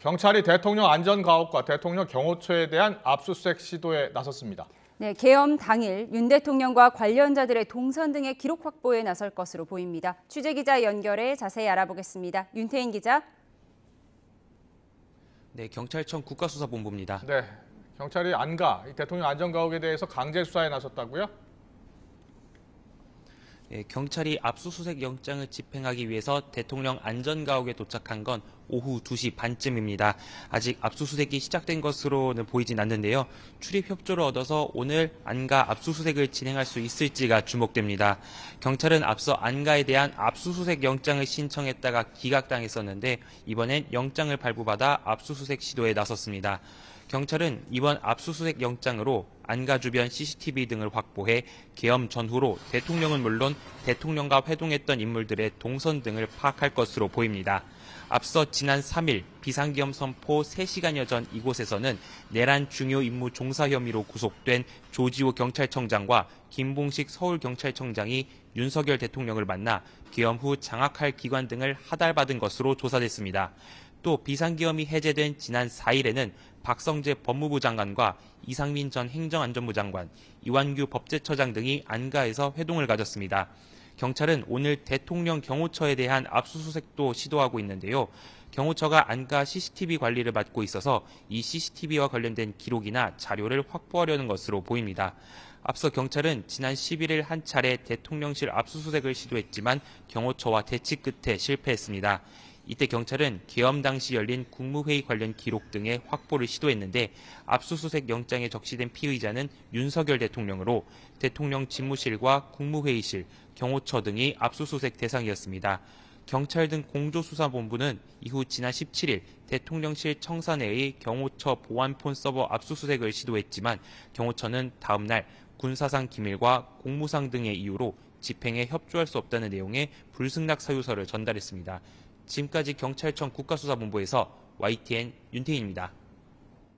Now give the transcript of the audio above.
경찰이 대통령 안전가옥과 대통령 경호처에 대한 압수수색 시도에 나섰습니다. 네, 계엄 당일 윤 대통령과 관련자들의 동선 등의 기록 확보에 나설 것으로 보입니다. 취재기자 연결해 자세히 알아보겠습니다. 윤태인 기자. 네, 경찰청 국가수사본부입니다. 네, 경찰이 대통령 안전가옥에 대해서 강제 수사에 나섰다고요? 네, 경찰이 압수수색 영장을 집행하기 위해서 대통령 안전가옥에 도착한 건 오후 2시 반쯤입니다. 아직 압수수색이 시작된 것으로는 보이진 않는데요. 출입 협조를 얻어서 오늘 안가 압수수색을 진행할 수 있을지가 주목됩니다. 경찰은 앞서 안가에 대한 압수수색 영장을 신청했다가 기각당했었는데 이번엔 영장을 발부받아 압수수색 시도에 나섰습니다. 경찰은 이번 압수수색 영장으로 안가 주변 CCTV 등을 확보해 계엄 전후로 대통령은 물론 대통령과 회동했던 인물들의 동선 등을 파악할 것으로 보입니다. 앞서 지난 3일 비상계엄 선포 3시간여 전 이곳에서는 내란 중요 임무 종사 혐의로 구속된 조지호 경찰청장과 김봉식 서울경찰청장이 윤석열 대통령을 만나 계엄 후 장악할 기관 등을 하달받은 것으로 조사됐습니다. 또 비상계엄이 해제된 지난 4일에는 박성재 법무부 장관과 이상민 전 행정안전부 장관, 이완규 법제처장 등이 안가에서 회동을 가졌습니다. 경찰은 오늘 대통령 경호처에 대한 압수수색도 시도하고 있는데요. 경호처가 안가 CCTV 관리를 맡고 있어서 이 CCTV와 관련된 기록이나 자료를 확보하려는 것으로 보입니다. 앞서 경찰은 지난 11일 한 차례 대통령실 압수수색을 시도했지만 경호처와 대치 끝에 실패했습니다. 이때 경찰은 계엄 당시 열린 국무회의 관련 기록 등의 확보를 시도했는데 압수수색 영장에 적시된 피의자는 윤석열 대통령으로 대통령 집무실과 국무회의실, 경호처 등이 압수수색 대상이었습니다. 경찰 등 공조수사본부는 이후 지난 17일 대통령실 청사내의 경호처 보안폰 서버 압수수색을 시도했지만 경호처는 다음 날 군사상 기밀과 공무상 등의 이유로 집행에 협조할 수 없다는 내용의 불승낙 사유서를 전달했습니다. 지금까지 경찰청 국가수사본부에서 YTN 윤태인입니다.